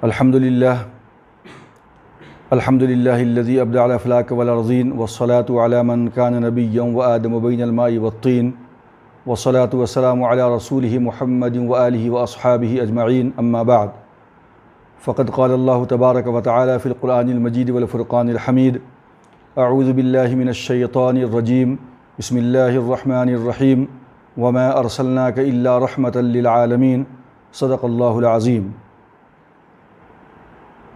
الحمد للہ الذی ابدع الافلاک والارضین والصلاة علی من کان نبیا وآدم بین الماء والطین والصلاة والسلام علی رسولہ محمد وآلہ واصحابہ اجمعین اما بعد فقد قال اللہ تبارک وتعالی فی القرآن المجید والفرقان الحمید اعوذ باللہ من الشیطان الرجیم بسم اللہ الرحمن الرحیم وما ارسلناک الا رحمتا للعالمین صدق اللہ العظیم۔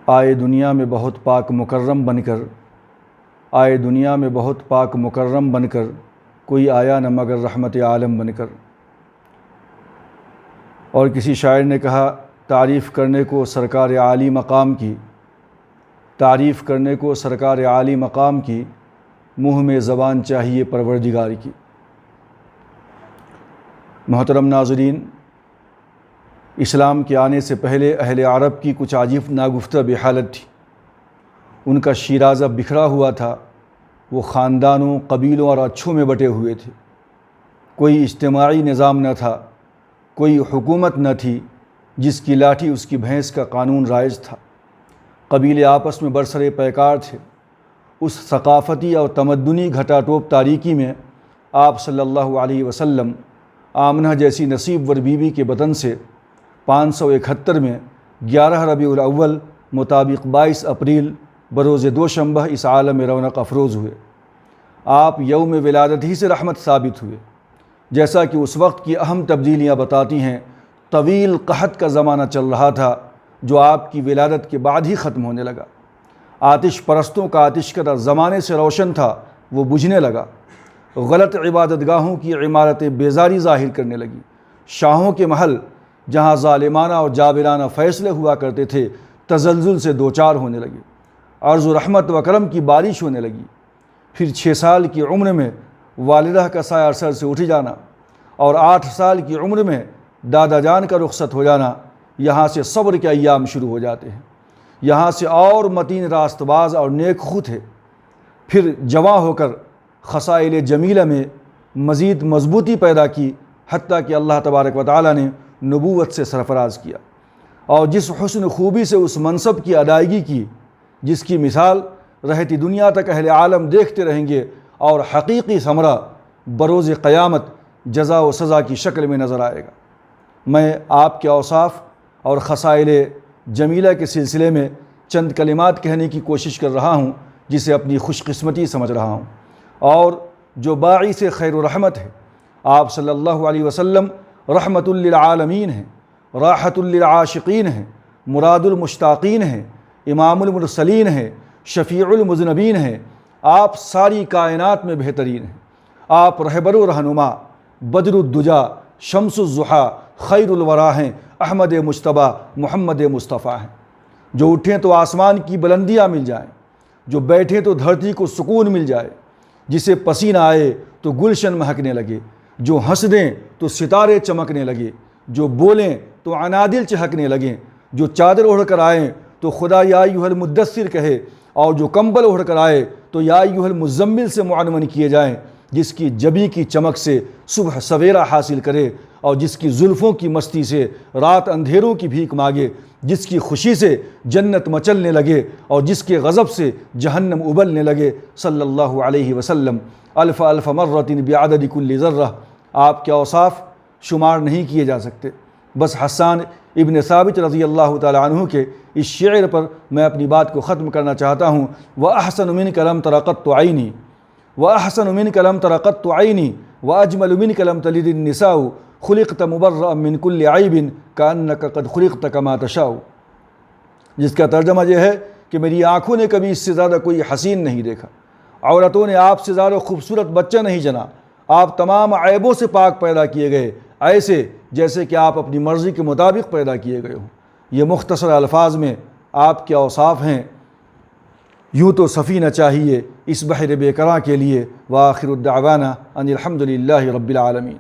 آئے دنیا میں بہت پاک مکرم بن کر، آئے دنیا میں بہت پاک مکرم بن کر، کوئی آیا نہ مگر رحمت عالم بن کر۔ اور کسی شاعر نے کہا، تعریف کرنے کو سرکار عالی مقام کی، تعریف کرنے کو سرکار عالی مقام کی، منہ میں زبان چاہیے پروردگار کی۔ محترم ناظرین، اسلام کے آنے سے پہلے اہل عرب کی کچھ عجیب ناگفتہ بحالت تھی۔ ان کا شیرازہ بکھرا ہوا تھا، وہ خاندانوں، قبیلوں اور اچھوں میں بٹے ہوئے تھے۔ کوئی اجتماعی نظام نہ تھا، کوئی حکومت نہ تھی، جس کی لاٹھی اس کی بھینس کا قانون رائج تھا۔ قبیلے آپس میں برسر پیکار تھے۔ اس ثقافتی اور تمدنی گھٹا ٹوپ تاریکی میں آپ صلی اللہ علیہ وسلم آمنہ جیسی نصیب ور بیوی کے بطن سے 571 میں 11 ربیع الاول مطابق 22 اپریل بروز دوشنبہ اس عالم رونق افروز ہوئے۔ آپ یوم ولادت ہی سے رحمت ثابت ہوئے، جیسا کہ اس وقت کی اہم تبدیلیاں بتاتی ہیں۔ طویل قحط کا زمانہ چل رہا تھا، جو آپ کی ولادت کے بعد ہی ختم ہونے لگا۔ آتش پرستوں کا آتش کدہ زمانے سے روشن تھا، وہ بجھنے لگا۔ غلط عبادت گاہوں کی عمارتیں بیزاری ظاہر کرنے لگی۔ شاہوں کے محل، جہاں ظالمانہ اور جابرانہ فیصلے ہوا کرتے تھے، تزلزل سے دوچار ہونے لگے۔ عرض و رحمت و کرم کی بارش ہونے لگی۔ پھر 6 سال کی عمر میں والدہ کا سایہ سر سے اٹھ جانا، اور 8 سال کی عمر میں دادا جان کا رخصت ہو جانا، یہاں سے صبر کے ایام شروع ہو جاتے ہیں۔ یہاں سے اور متین راست باز اور نیک خو تھے۔ پھر جواں ہو کر خصائل جمیلہ میں مزید مضبوطی پیدا کی، حتیٰ کہ اللہ تبارک و تعالیٰ نے نبوت سے سرفراز کیا، اور جس حسن خوبی سے اس منصب کی ادائیگی کی، جس کی مثال رہتی دنیا تک اہل عالم دیکھتے رہیں گے، اور حقیقی ثمرہ بروز قیامت جزا و سزا کی شکل میں نظر آئے گا۔ میں آپ کے اوصاف اور خصائل جمیلہ کے سلسلے میں چند کلمات کہنے کی کوشش کر رہا ہوں، جسے اپنی خوش قسمتی سمجھ رہا ہوں، اور جو باعث خیر و رحمت ہے۔ آپ صلی اللہ علیہ وسلم رحمت للعالمین ہیں، راحت للعاشقین ہیں، مراد المشتاقین ہیں، امام المرسلین ہیں، شفیع المذنبین ہیں۔ آپ ساری کائنات میں بہترین ہیں۔ آپ رہبر و رہنما، بدر الدجا، شمس الضحیٰ، خیر الورا ہیں، احمد مجتبیٰ، محمد مصطفیٰ ہیں۔ جو اٹھیں تو آسمان کی بلندیاں مل جائیں، جو بیٹھیں تو دھرتی کو سکون مل جائے، جسے پسینہ آئے تو گلشن مہکنے لگے، جو ہنس دیں تو ستارے چمکنے لگے، جو بولیں تو عنادل چہکنے لگیں، جو چادر اوڑھ کر آئیں تو خدا یا ایھا المدثر کہے، اور جو کمبل اوڑھ کر آئے تو یا ایھا المزمل سے معنون کیے جائیں، جس کی جبی کی چمک سے صبح سویرا حاصل کرے، اور جس کی زلفوں کی مستی سے رات اندھیروں کی بھیک مانگے، جس کی خوشی سے جنت مچلنے لگے، اور جس کے غضب سے جہنم ابلنے لگے، صلی اللہ علیہ وسلم۔ الف الف مرۃ بعدد کل ذرہ۔ آپ کے اوصاف شمار نہیں کیے جا سکتے۔ بس حسان ابن ثابت رضی اللہ تعالی عنہ کے اس شعر پر میں اپنی بات کو ختم کرنا چاہتا ہوں۔ وَأَحْسَنُ مِنْكَ لَمْ تَرَ قَطُّ عَيْنِي وَأَحْسَنُ مِنْكَ لَمْ تَرَ قَطُّ عَيْنِي وَأَجْمَلُ مِنْكَ لَمْ تَلِدِ النِّسَاءُ خُلِقْتَ مُبَرَّأً مِنْ كُلِّ عَيْبٍ كَأَنَّكَ قَدْ خُلِقْتَ كَمَا تَشَاءُ، جس کا ترجمہ یہ ہے کہ میری آنکھوں نے کبھی اس سے زیادہ کوئی حسین نہیں دیکھا، عورتوں نے آپ سے زیادہ خوبصورت بچہ نہیں جنا، آپ تمام عیبوں سے پاک پیدا کیے گئے، ایسے جیسے کہ آپ اپنی مرضی کے مطابق پیدا کیے گئے ہوں۔ یہ مختصر الفاظ میں آپ کے اوصاف ہیں۔ یوں تو سفینہ چاہیے اس بحر بے کراں کے لیے۔ وآخر الدعوانا ان الحمد للہ رب العالمین۔